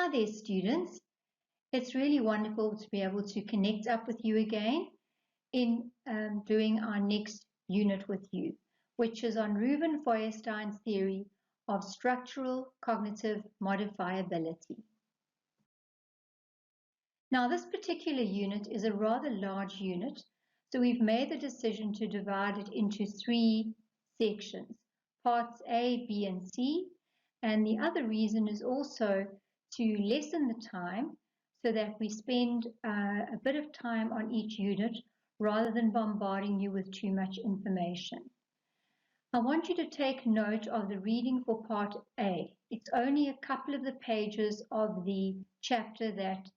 Hi there, students. It's really wonderful to be able to connect up with you again in doing our next unit with you, which is on Reuben Feuerstein's theory of structural cognitive modifiability. Now, this particular unit is a rather large unit, so we've made the decision to divide it into 3 sections, parts A, B, and C, and the other reason is also to lessen the time so that we spend a bit of time on each unit rather than bombarding you with too much information. I want you to take note of the reading for part A. It's only a couple of the pages of the chapter that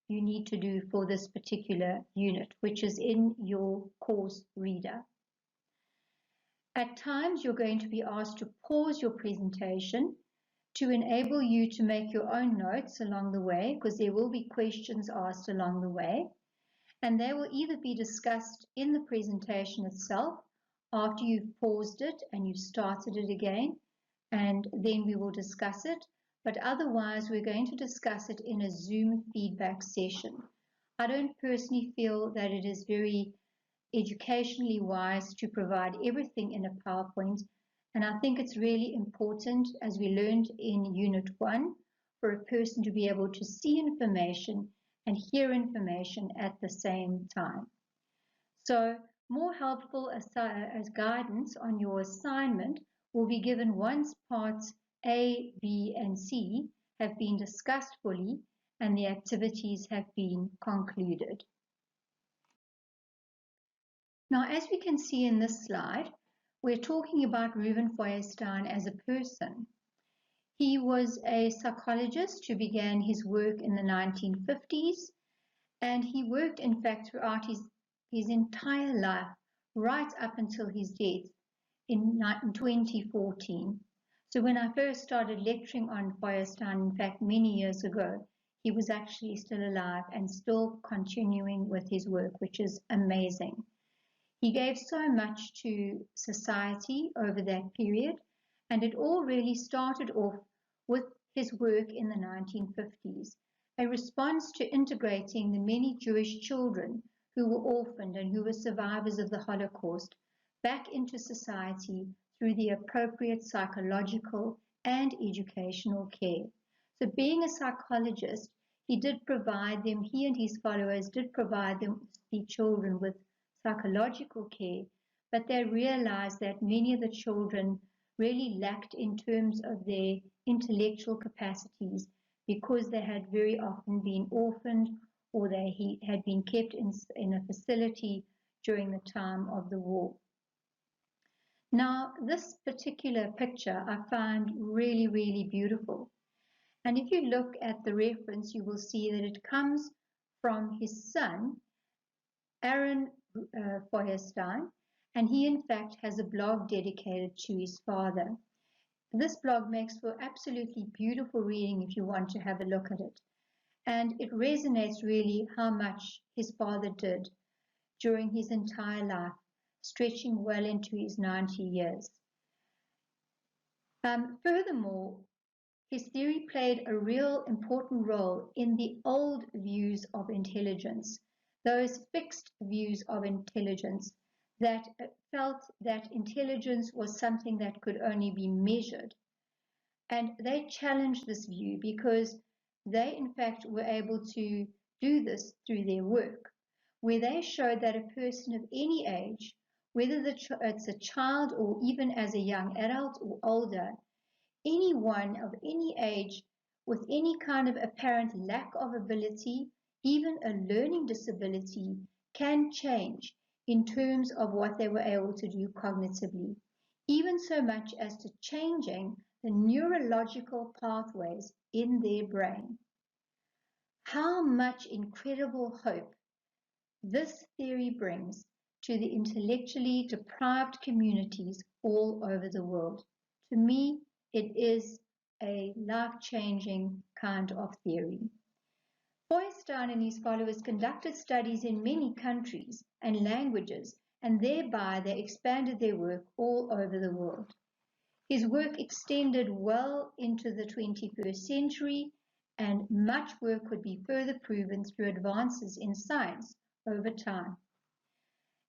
you need to do for this particular unit, which is in your course reader. At times, you're going to be asked to pause your presentation to enable you to make your own notes along the way, because there will be questions asked along the way, and they will either be discussed in the presentation itself after you've paused it and you've started it again, and then we will discuss it, but otherwise we're going to discuss it in a Zoom feedback session. I don't personally feel that it is very educationally wise to provide everything in a PowerPoint, and I think it's really important, as we learned in Unit 1, for a person to be able to see information and hear information at the same time. So more helpful as guidance on your assignment will be given once parts A, B, and C have been discussed fully and the activities have been concluded. Now, as we can see in this slide, we're talking about Reuben Feuerstein as a person. He was a psychologist who began his work in the 1950s, and he worked, in fact, throughout his entire life, right up until his death in 2014. So when I first started lecturing on Feuerstein, in fact, many years ago, he was actually still alive and still continuing with his work, which is amazing. He gave so much to society over that period, and it all really started off with his work in the 1950s, a response to integrating the many Jewish children who were orphaned and who were survivors of the Holocaust back into society through the appropriate psychological and educational care. So being a psychologist, he and his followers did provide the children with psychological care, but they realized that many of the children really lacked in terms of their intellectual capacities because they had very often been orphaned or they had been kept in a facility during the time of the war. Now, this particular picture I find really, really beautiful. And if you look at the reference, you will see that it comes from his son, Aaron Feuerstein, and he in fact has a blog dedicated to his father. This blog makes for absolutely beautiful reading if you want to have a look at it. And it resonates really how much his father did during his entire life, stretching well into his 90 years. Furthermore, his theory played a real important role in the old views of intelligence, those fixed views of intelligence that felt that intelligence was something that could only be measured. And they challenged this view because they, in fact, were able to do this through their work, where they showed that a person of any age, whether it's a child or even as a young adult or older, anyone of any age with any kind of apparent lack of ability, even a learning disability, can change in terms of what they were able to do cognitively, even so much as to changing the neurological pathways in their brain. How much incredible hope this theory brings to the intellectually deprived communities all over the world. To me, it is a life-changing kind of theory. Feuerstein and his followers conducted studies in many countries and languages, and thereby they expanded their work all over the world. His work extended well into the 21st century, and much work could be further proven through advances in science over time.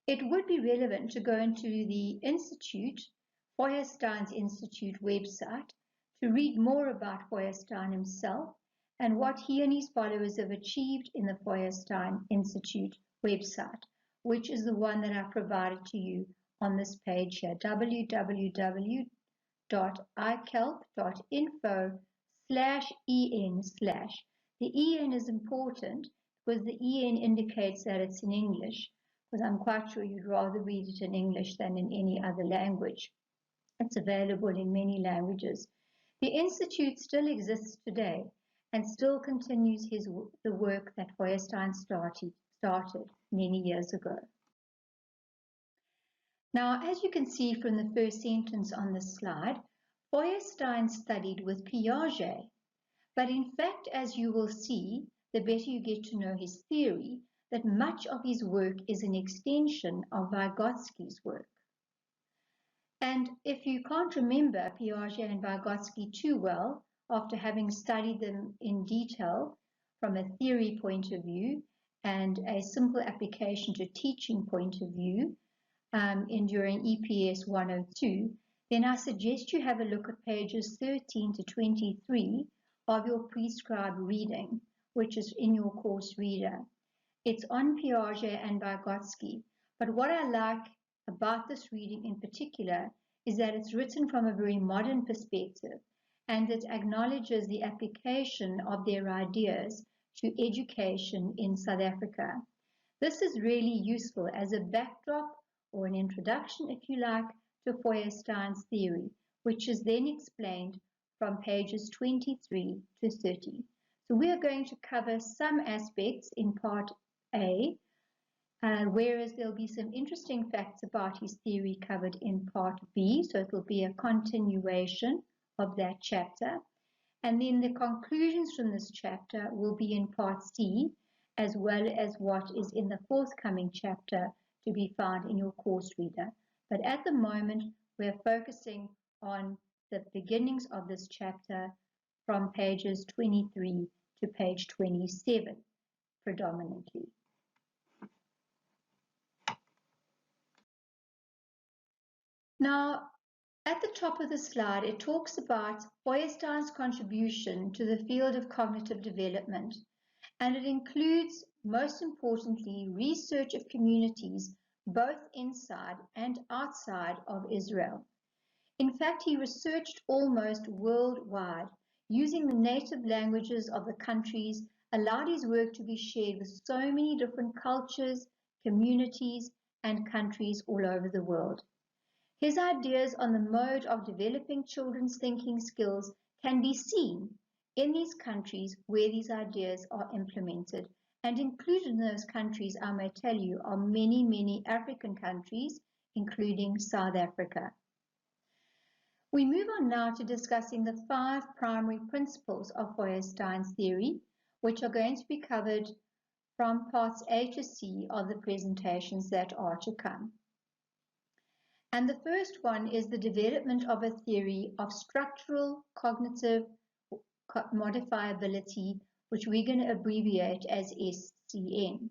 It would be relevant to go into the Feuerstein's Institute website to read more about Feuerstein himself and what he and his followers have achieved in the Feuerstein Institute website, which is the one that I provided to you on this page here, www.ikelp.info/en/. The en is important because the en indicates that it's in English, because I'm quite sure you'd rather read it in English than in any other language. It's available in many languages. The Institute still exists today and still continues the work that Feuerstein started many years ago. Now, as you can see from the first sentence on this slide, Feuerstein studied with Piaget, but in fact, as you will see, the better you get to know his theory, that much of his work is an extension of Vygotsky's work. And if you can't remember Piaget and Vygotsky too well, after having studied them in detail from a theory point of view and a simple application to teaching point of view, during EPS401, then I suggest you have a look at pages 13 to 23 of your prescribed reading, which is in your course reader. It's on Piaget and Vygotsky, but what I like about this reading in particular is that it's written from a very modern perspective and it acknowledges the application of their ideas to education in South Africa. This is really useful as a backdrop or an introduction, if you like, to Feuerstein's theory, which is then explained from pages 23 to 30. So we are going to cover some aspects in part A, whereas there'll be some interesting facts about his theory covered in part B, so it will be a continuation of that chapter. And then the conclusions from this chapter will be in part C, as well as what is in the forthcoming chapter to be found in your course reader. But at the moment, we're focusing on the beginnings of this chapter from pages 23 to page 27 predominantly. Now, at the top of the slide, it talks about Feuerstein's contribution to the field of cognitive development, and it includes, most importantly, research of communities both inside and outside of Israel. In fact, he researched almost worldwide, using the native languages of the countries, allowed his work to be shared with so many different cultures, communities, and countries all over the world. His ideas on the mode of developing children's thinking skills can be seen in these countries where these ideas are implemented. And included in those countries, I may tell you, are many, many African countries, including South Africa. We move on now to discussing the 5 primary principles of Feuerstein's theory, which are going to be covered from parts A to C of the presentations that are to come. And the first one is the development of a theory of structural cognitive modifiability, which we're going to abbreviate as SCM.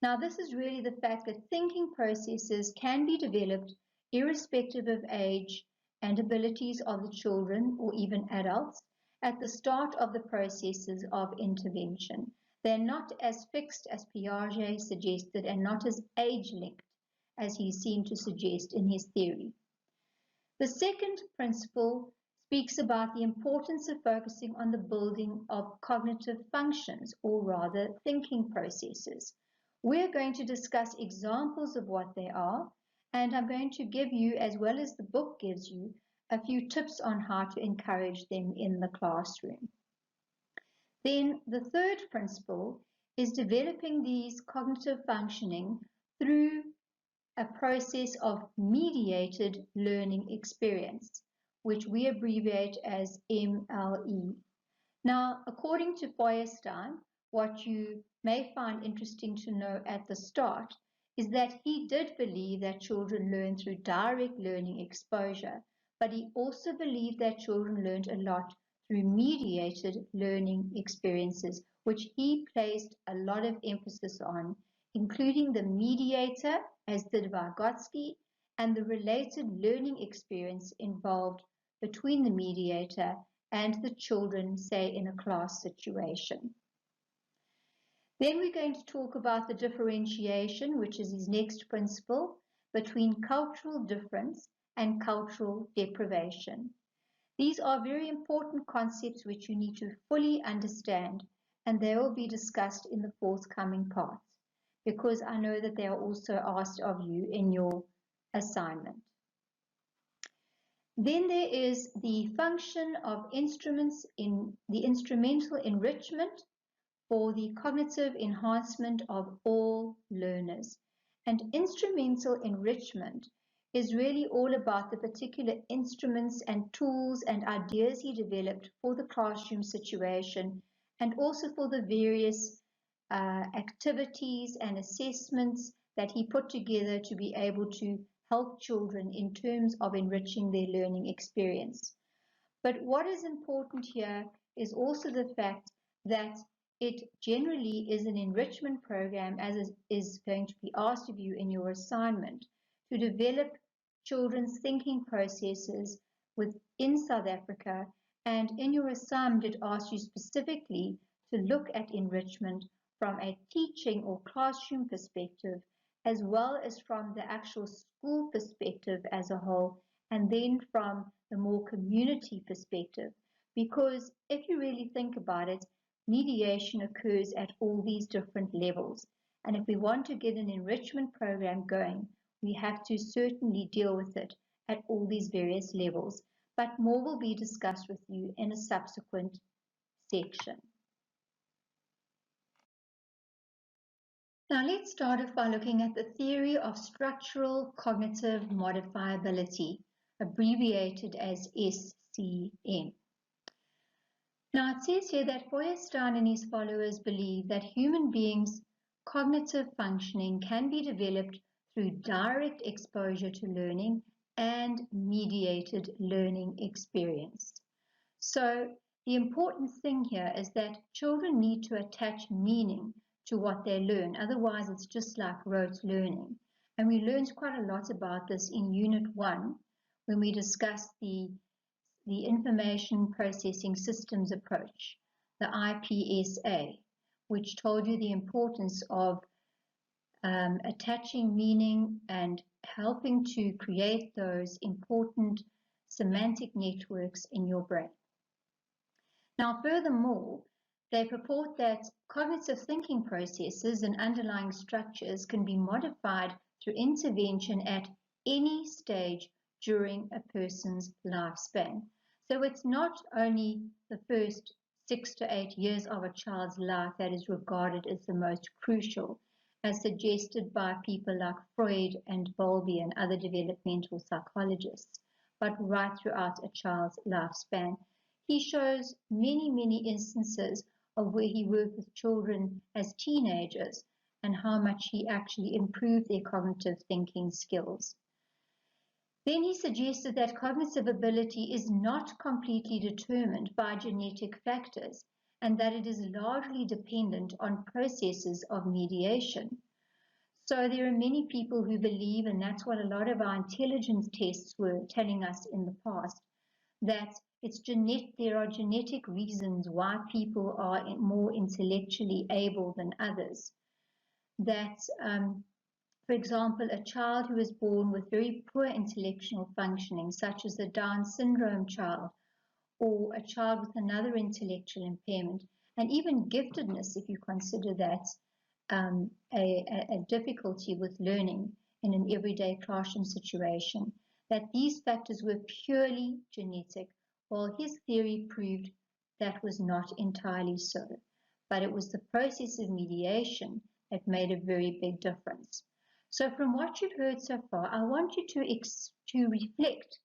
Now, this is really the fact that thinking processes can be developed irrespective of age and abilities of the children or even adults at the start of the processes of intervention. They're not as fixed as Piaget suggested and not as age-linked as he seemed to suggest in his theory. The second principle speaks about the importance of focusing on the building of cognitive functions, or rather thinking processes. We're going to discuss examples of what they are, and I'm going to give you, as well as the book gives you, a few tips on how to encourage them in the classroom. Then the third principle is developing these cognitive functioning through a process of mediated learning experience, which we abbreviate as MLE. Now, according to Feuerstein, what you may find interesting to know at the start is that he did believe that children learn through direct learning exposure, but he also believed that children learned a lot through mediated learning experiences, which he placed a lot of emphasis on, including the mediator, as did Vygotsky, and the related learning experience involved between the mediator and the children, say in a class situation. Then we're going to talk about the differentiation, which is his next principle, between cultural difference and cultural deprivation. These are very important concepts which you need to fully understand, and they will be discussed in the forthcoming parts, because I know that they are also asked of you in your assignment. Then there is the function of instruments in the instrumental enrichment for the cognitive enhancement of all learners. And instrumental enrichment is really all about the particular instruments and tools and ideas he developed for the classroom situation, and also for the various activities and assessments that he put together to be able to help children in terms of enriching their learning experience. But what is important here is also the fact that it generally is an enrichment program, as is going to be asked of you in your assignment, to develop children's thinking processes within South Africa. And in your assignment, it asks you specifically to look at enrichment from a teaching or classroom perspective, as well as from the actual school perspective as a whole, and then from the more community perspective. Because if you really think about it, mediation occurs at all these different levels. And if we want to get an enrichment program going, we have to certainly deal with it at all these various levels. But more will be discussed with you in a subsequent section. Now let's start off by looking at the theory of structural cognitive modifiability, abbreviated as SCM. Now it says here that Feuerstein and his followers believe that human beings' cognitive functioning can be developed through direct exposure to learning and mediated learning experience. So the important thing here is that children need to attach meaning to what they learn. Otherwise, it's just like rote learning. And we learned quite a lot about this in Unit 1 when we discussed the Information Processing Systems approach, the IPSA, which told you the importance of attaching meaning and helping to create those important semantic networks in your brain. Now, furthermore, they purport that cognitive thinking processes and underlying structures can be modified through intervention at any stage during a person's lifespan. So it's not only the first 6 to 8 years of a child's life that is regarded as the most crucial, as suggested by people like Freud and Bowlby and other developmental psychologists, but right throughout a child's lifespan. He shows many instances of where he worked with children as teenagers and how much he actually improved their cognitive thinking skills. Then he suggested that cognitive ability is not completely determined by genetic factors and that it is largely dependent on processes of mediation. So there are many people who believe, and that's what a lot of our intelligence tests were telling us in the past, that there are genetic reasons why people are more intellectually able than others. That, for example, a child who is born with very poor intellectual functioning, such as the Down syndrome child, or a child with another intellectual impairment, and even giftedness, if you consider that a difficulty with learning in an everyday classroom situation, that these factors were purely genetic, while his theory proved that was not entirely so. But it was the process of mediation that made a very big difference. So from what you've heard so far, I want you to reflect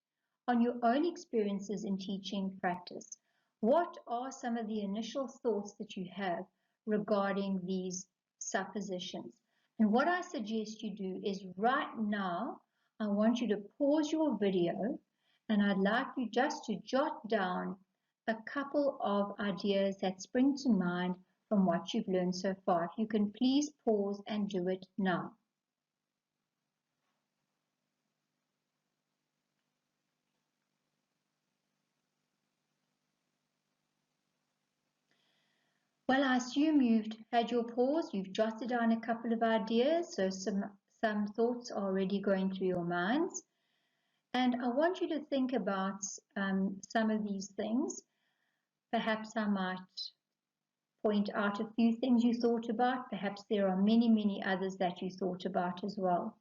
on your own experiences in teaching practice. What are some of the initial thoughts that you have regarding these suppositions? And what I suggest you do is right now, I want you to pause your video and I'd like you just to jot down a couple of ideas that spring to mind from what you've learned so far. If you can please pause and do it now. Well, I assume you've had your pause, you've jotted down a couple of ideas, so some thoughts are already going through your minds. And I want you to think about some of these things. Perhaps I might point out a few things you thought about. Perhaps there are many, many others that you thought about as well.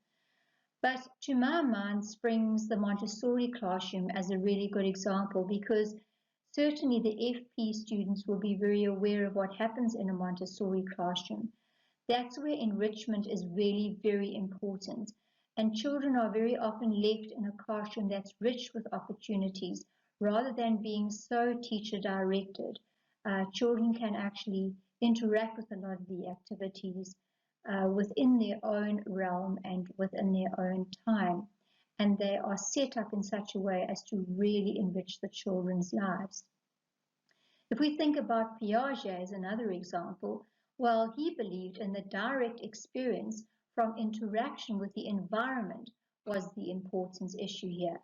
But to my mind springs the Montessori classroom as a really good example, because certainly the FP students will be very aware of what happens in a Montessori classroom. That's where enrichment is really very important. And children are very often left in a classroom that's rich with opportunities rather than being so teacher directed. Children can actually interact with a lot of the activities within their own realm and within their own time. And they are set up in such a way as to really enrich the children's lives. If we think about Piaget as another example, well, he believed in the direct experience from interaction with the environment was the importance issue here.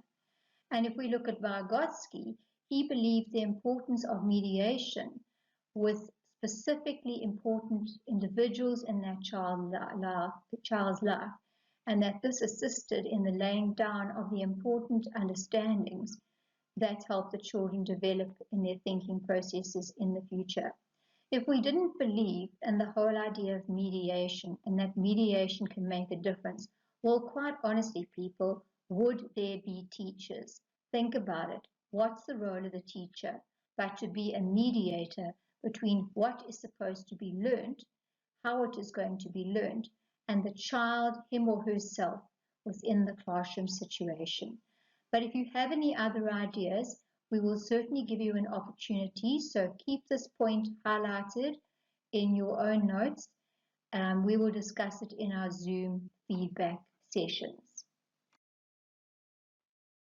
And if we look at Vygotsky, he believed the importance of mediation with specifically important individuals in that child's life, and that this assisted in the laying down of the important understandings that help the children develop in their thinking processes in the future. If we didn't believe in the whole idea of mediation and that mediation can make a difference, well, quite honestly, people, would there be teachers? Think about it. What's the role of the teacher but to be a mediator between what is supposed to be learned, how it is going to be learned, and the child, him or herself, within the classroom situation. But if you have any other ideas, we will certainly give you an opportunity. So keep this point highlighted in your own notes. We will discuss it in our Zoom feedback sessions.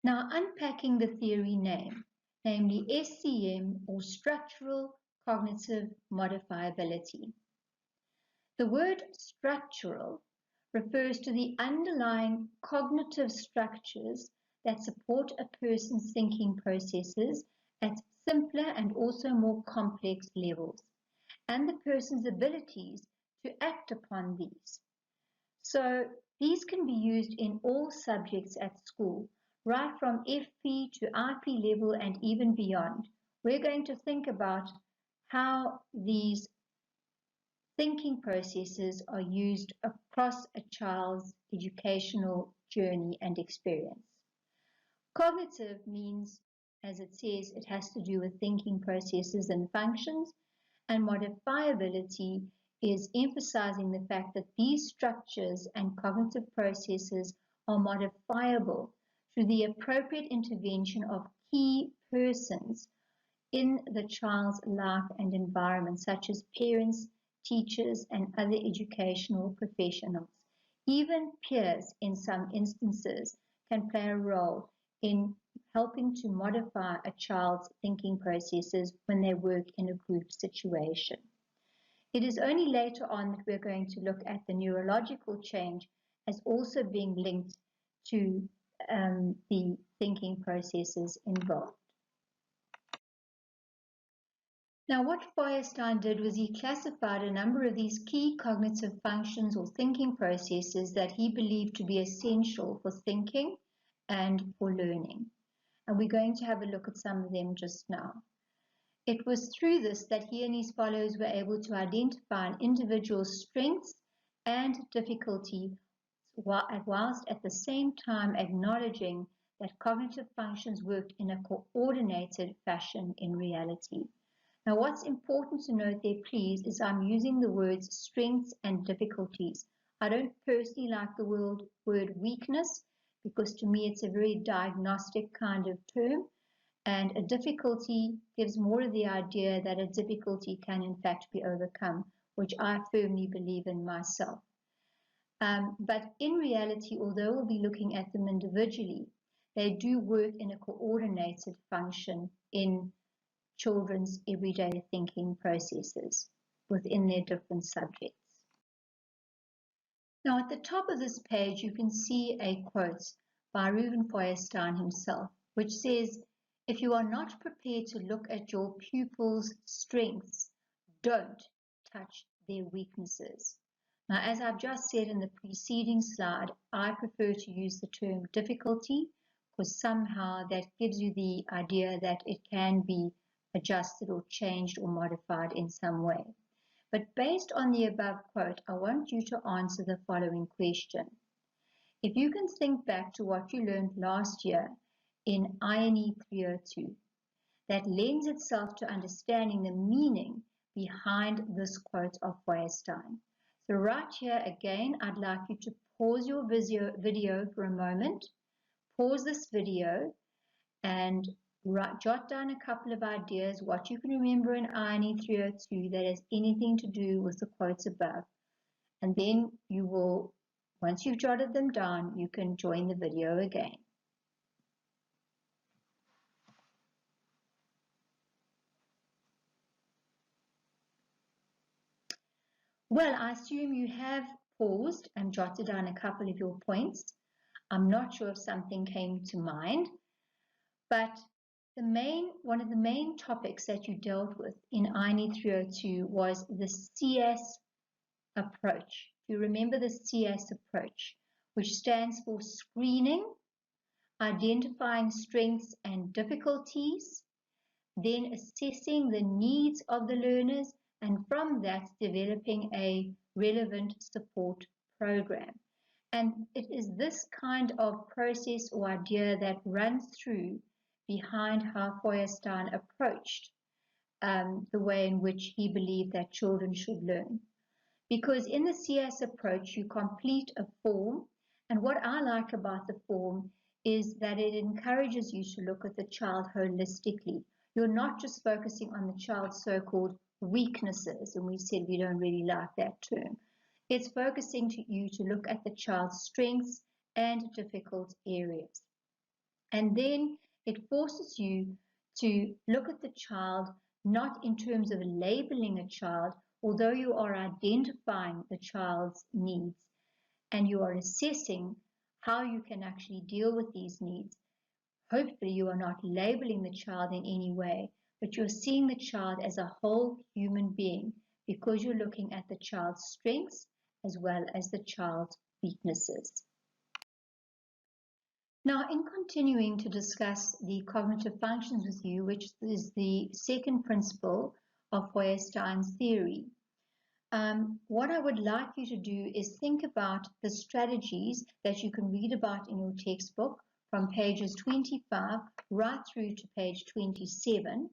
Now, unpacking the theory name, namely SCM, or Structural Cognitive Modifiability. The word structural refers to the underlying cognitive structures that support a person's thinking processes at simpler and also more complex levels, and the person's abilities to act upon these. So these can be used in all subjects at school, right from FP to IP level and even beyond. We're going to think about how these thinking processes are used across a child's educational journey and experience. Cognitive means, as it says, it has to do with thinking processes and functions, and modifiability is emphasizing the fact that these structures and cognitive processes are modifiable through the appropriate intervention of key persons in the child's life and environment, such as parents, teachers, and other educational professionals. Even peers, in some instances, can play a role in helping to modify a child's thinking processes when they work in a group situation. It is only later on that we're going to look at the neurological change as also being linked to the thinking processes involved. Now, what Feuerstein did was he classified a number of these key cognitive functions or thinking processes that he believed to be essential for thinking and for learning. And we're going to have a look at some of them just now. It was through this that he and his followers were able to identify an individual's strengths and difficulty, whilst at the same time acknowledging that cognitive functions worked in a coordinated fashion in reality. Now, what's important to note there, please, is I'm using the words strengths and difficulties. I don't personally like the word weakness, because to me it's a very diagnostic kind of term. And a difficulty gives more of the idea that a difficulty can in fact be overcome, which I firmly believe in myself. But in reality, although we'll be looking at them individually, they do work in a coordinated function in children's everyday thinking processes within their different subjects. Now at the top of this page you can see a quote by Reuben Feuerstein himself, which says, "If you are not prepared to look at your pupils' strengths, don't touch their weaknesses." Now, as I've just said in the preceding slide, I prefer to use the term difficulty because somehow that gives you the idea that it can be adjusted or changed or modified in some way. But based on the above quote, I want you to answer the following question. If you can think back to what you learned last year in INE 302, that lends itself to understanding the meaning behind this quote of Feuerstein. So right here again, I'd like you to pause your video for a moment, pause this video and jot down a couple of ideas, what you can remember in INE 302 that has anything to do with the quotes above. And then you will, once you've jotted them down, you can join the video again. Well, I assume you have paused and jotted down a couple of your points. I'm not sure if something came to mind, but one of the main topics that you dealt with in INE 302 was the CS approach. You remember the CS approach, which stands for screening, identifying strengths and difficulties, then assessing the needs of the learners, and from that developing a relevant support program. And it is this kind of process or idea that runs through behind how Feuerstein approached the way in which he believed that children should learn. Because in the CS approach, you complete a form, and what I like about the form is that it encourages you to look at the child holistically. You're not just focusing on the child's so-called weaknesses, and we said we don't really like that term. It's focusing you to look at the child's strengths and difficult areas. And then it forces you to look at the child not in terms of labeling a child, although you are identifying the child's needs and you are assessing how you can actually deal with these needs. Hopefully you are not labeling the child in any way, but you're seeing the child as a whole human being because you're looking at the child's strengths as well as the child's weaknesses. Now, in continuing to discuss the cognitive functions with you, which is the second principle of Feuerstein's theory, what I would like you to do is think about the strategies that you can read about in your textbook from pages 25 right through to page 27,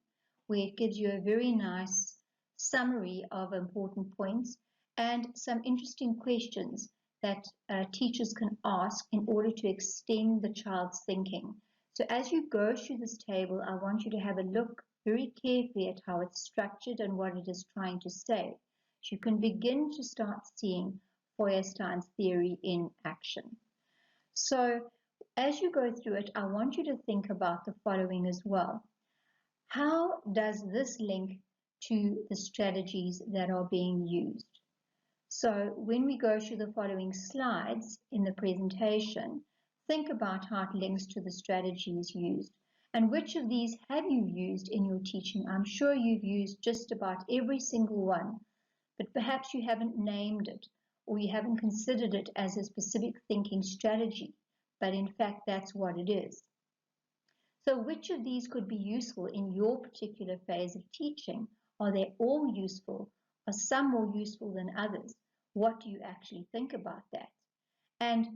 where it gives you a very nice summary of important points and some interesting questions that teachers can ask in order to extend the child's thinking. So as you go through this table, I want you to have a look very carefully at how it's structured and what it is trying to say. So you can begin to start seeing Feuerstein's theory in action. So as you go through it, I want you to think about the following as well. How does this link to the strategies that are being used? So when we go through the following slides in the presentation, think about how it links to the strategies used. And which of these have you used in your teaching? I'm sure you've used just about every single one, but perhaps you haven't named it or you haven't considered it as a specific thinking strategy, but in fact that's what it is. So which of these could be useful in your particular phase of teaching? Are they all useful? Are some more useful than others? What do you actually think about that? And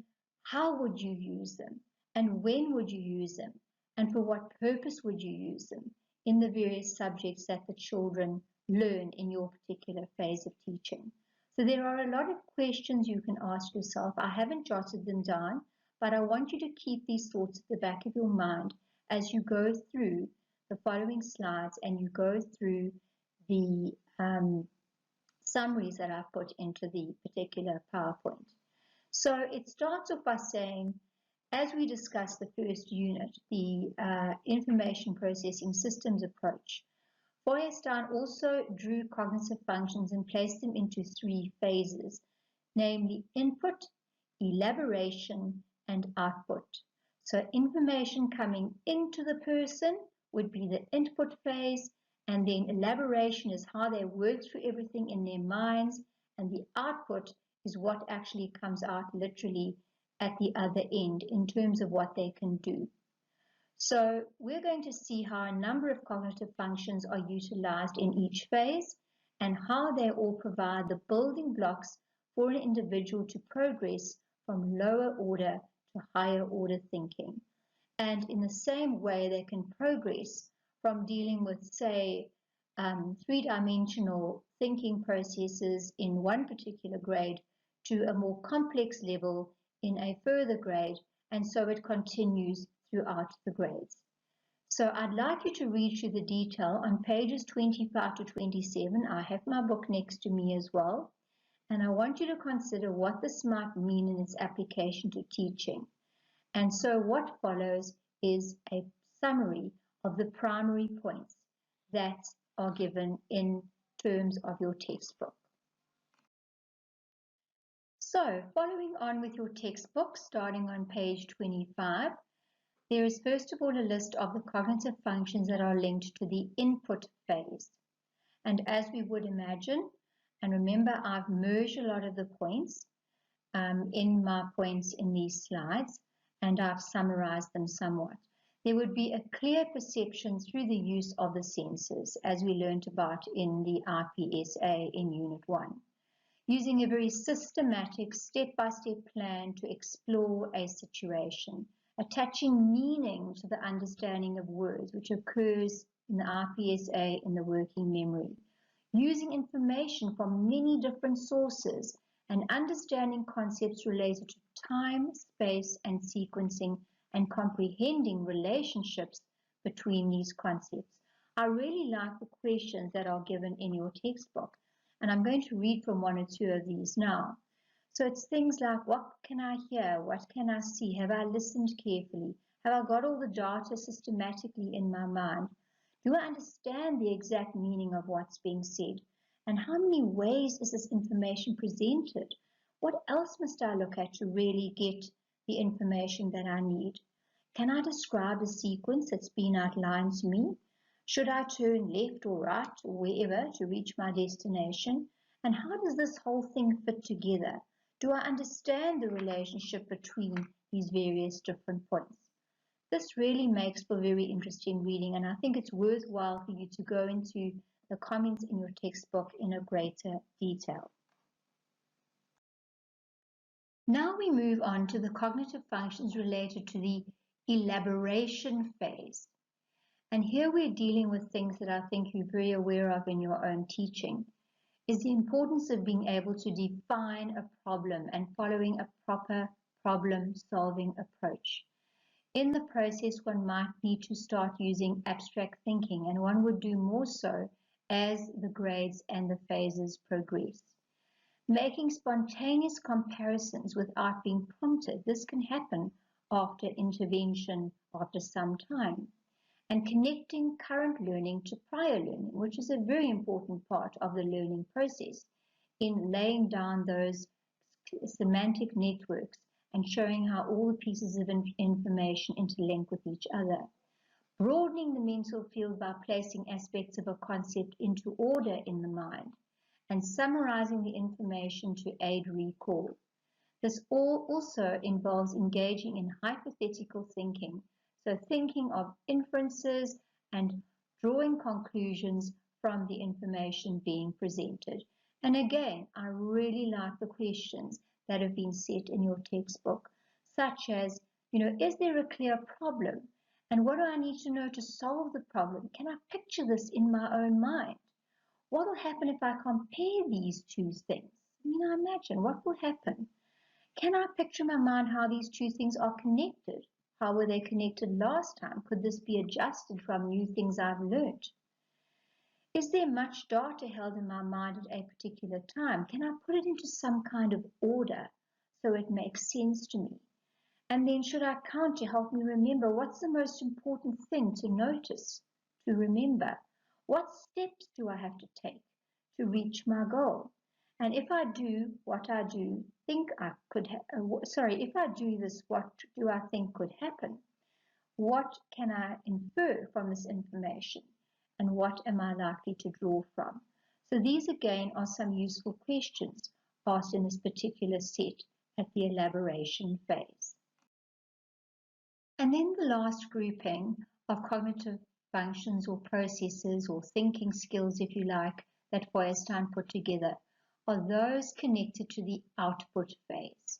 how would you use them? And when would you use them? And for what purpose would you use them in the various subjects that the children learn in your particular phase of teaching? So there are a lot of questions you can ask yourself. I haven't jotted them down, but I want you to keep these thoughts at the back of your mind as you go through the following slides and you go through the summaries that I've put into the particular PowerPoint. So it starts off by saying, as we discussed the first unit, the information processing systems approach, Feuerstein also drew cognitive functions and placed them into three phases, namely input, elaboration, and output. So information coming into the person would be the input phase, and then elaboration is how they work through everything in their minds, and the output is what actually comes out literally at the other end in terms of what they can do. So we're going to see how a number of cognitive functions are utilized in each phase and how they all provide the building blocks for an individual to progress from lower order to higher order thinking. And in the same way, they can progress from dealing with, say, three-dimensional thinking processes in one particular grade to a more complex level in a further grade, and so it continues throughout the grades. So I'd like you to read through the detail on pages 25 to 27. I have my book next to me as well, and I want you to consider what this might mean in its application to teaching. And so what follows is a summary of the primary points that are given in terms of your textbook. So following on with your textbook, starting on page 25, there is first of all a list of the cognitive functions that are linked to the input phase. And as we would imagine, and remember I've merged a lot of the points in my points in these slides, and I've summarized them somewhat. There would be a clear perception through the use of the senses, as we learned about in the IPSA in Unit 1, using a very systematic step-by-step plan to explore a situation, attaching meaning to the understanding of words, which occurs in the IPSA in the working memory, using information from many different sources and understanding concepts related to time, space, and sequencing, and comprehending relationships between these concepts. I really like the questions that are given in your textbook, and I'm going to read from one or two of these now. So it's things like, what can I hear? What can I see? Have I listened carefully? Have I got all the data systematically in my mind? Do I understand the exact meaning of what's being said? And how many ways is this information presented? What else must I look at to really get the information that I need? Can I describe the sequence that's been outlined to me? Should I turn left or right or wherever to reach my destination? And how does this whole thing fit together? Do I understand the relationship between these various different points? This really makes for very interesting reading, and I think it's worthwhile for you to go into the comments in your textbook in a greater detail. Now we move on to the cognitive functions related to the elaboration phase. And here we're dealing with things that I think you're very aware of in your own teaching, is the importance of being able to define a problem and following a proper problem-solving approach. In the process, one might need to start using abstract thinking, and one would do more so as the grades and the phases progress. Making spontaneous comparisons without being prompted, this can happen after intervention after some time. And connecting current learning to prior learning, which is a very important part of the learning process in laying down those semantic networks and showing how all the pieces of information interlink with each other. Broadening the mental field by placing aspects of a concept into order in the mind and summarizing the information to aid recall. This all also involves engaging in hypothetical thinking, so thinking of inferences and drawing conclusions from the information being presented. And again, I really like the questions that have been set in your textbook, such as, is there a clear problem? And what do I need to know to solve the problem? Can I picture this in my own mind? What will happen if I compare these two things? I imagine what will happen. Can I picture in my mind how these two things are connected? How were they connected last time? Could this be adjusted from new things I've learned? Is there much data held in my mind at a particular time? Can I put it into some kind of order so it makes sense to me? And then should I count to help me remember what's the most important thing to notice, to remember? What steps do I have to take to reach my goal? And if I do what I do, think I could, if I do this, what do I think could happen? What can I infer from this information? And what am I likely to draw from? So these again are some useful questions asked in this particular set at the elaboration phase. And then the last grouping of cognitive functions or processes or thinking skills, if you like, that Feuerstein put together are those connected to the output phase.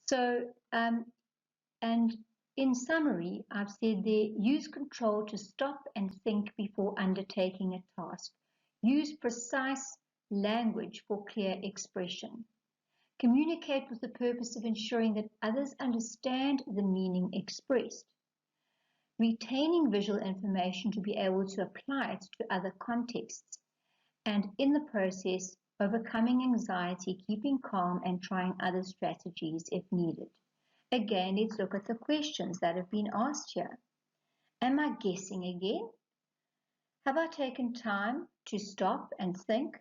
So, and in summary, I've said there, use control to stop and think before undertaking a task. Use precise language for clear expression. Communicate with the purpose of ensuring that others understand the meaning expressed. Retaining visual information to be able to apply it to other contexts. And in the process, overcoming anxiety, keeping calm, and trying other strategies if needed. Again, let's look at the questions that have been asked here. Am I guessing again? Have I taken time to stop and think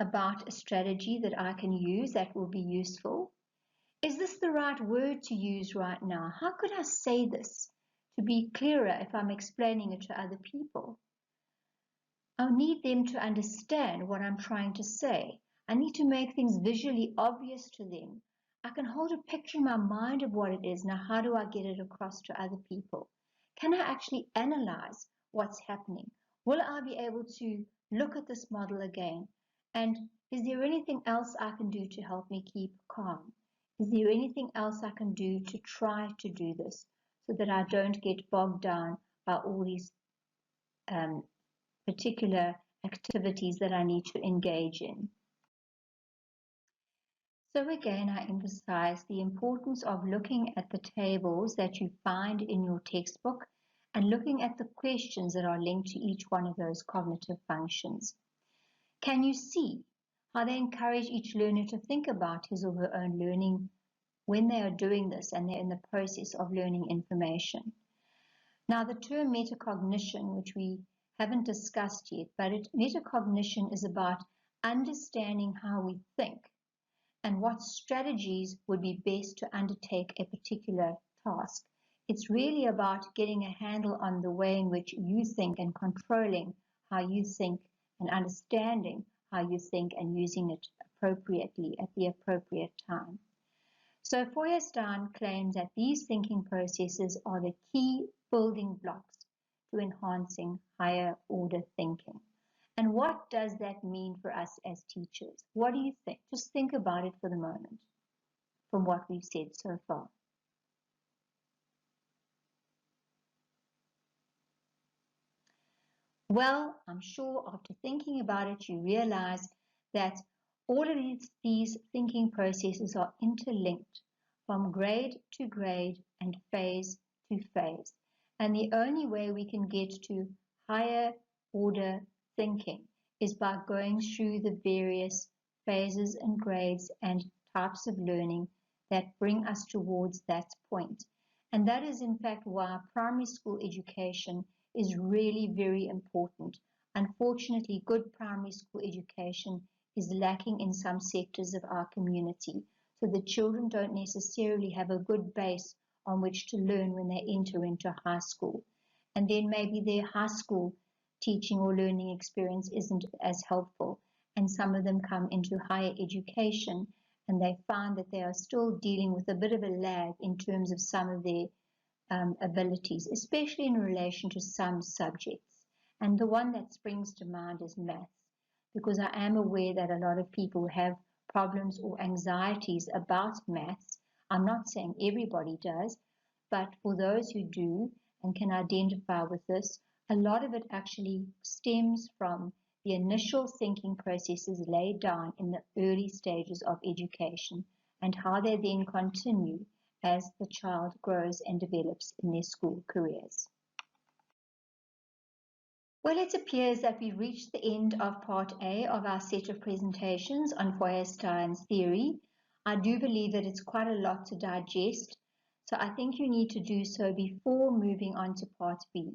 about a strategy that I can use that will be useful? Is this the right word to use right now? How could I say this to be clearer if I'm explaining it to other people? I need them to understand what I'm trying to say. I need to make things visually obvious to them. I can hold a picture in my mind of what it is. Now, how do I get it across to other people? Can I actually analyze what's happening? Will I be able to look at this model again? And is there anything else I can do to help me keep calm? Is there anything else I can do to try to do this so that I don't get bogged down by all these particular activities that I need to engage in? So again, I emphasize the importance of looking at the tables that you find in your textbook and looking at the questions that are linked to each one of those cognitive functions. Can you see how they encourage each learner to think about his or her own learning when they are doing this and they're in the process of learning information? Now, the term metacognition, which we haven't discussed yet, but metacognition is about understanding how we think and what strategies would be best to undertake a particular task. It's really about getting a handle on the way in which you think and controlling how you think and understanding how you think and using it appropriately at the appropriate time. So Feuerstein claims that these thinking processes are the key building blocks to enhancing higher order thinking. And what does that mean for us as teachers? What do you think? Just think about it for the moment from what we've said so far. Well, I'm sure after thinking about it, you realize that all of these thinking processes are interlinked from grade to grade and phase to phase. And the only way we can get to higher order thinking is by going through the various phases and grades and types of learning that bring us towards that point. And that is in fact why primary school education is really very important. Unfortunately, good primary school education is lacking in some sectors of our community. So the children don't necessarily have a good base on which to learn when they enter into high school. And then maybe their high school teaching or learning experience isn't as helpful. And some of them come into higher education and they find that they are still dealing with a bit of a lag in terms of some of their abilities, especially in relation to some subjects. And the one that springs to mind is maths, because I am aware that a lot of people have problems or anxieties about maths. I'm not saying everybody does, but for those who do and can identify with this, a lot of it actually stems from the initial thinking processes laid down in the early stages of education and how they then continue as the child grows and develops in their school careers. Well, it appears that we've reached the end of part A of our set of presentations on Feuerstein's theory. I do believe that it's quite a lot to digest, so I think you need to do so before moving on to part B.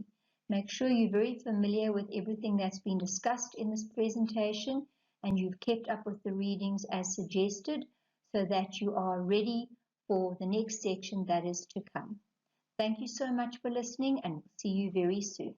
Make sure you're very familiar with everything that's been discussed in this presentation and you've kept up with the readings as suggested so that you are ready for the next section that is to come. Thank you so much for listening, and we'll see you very soon.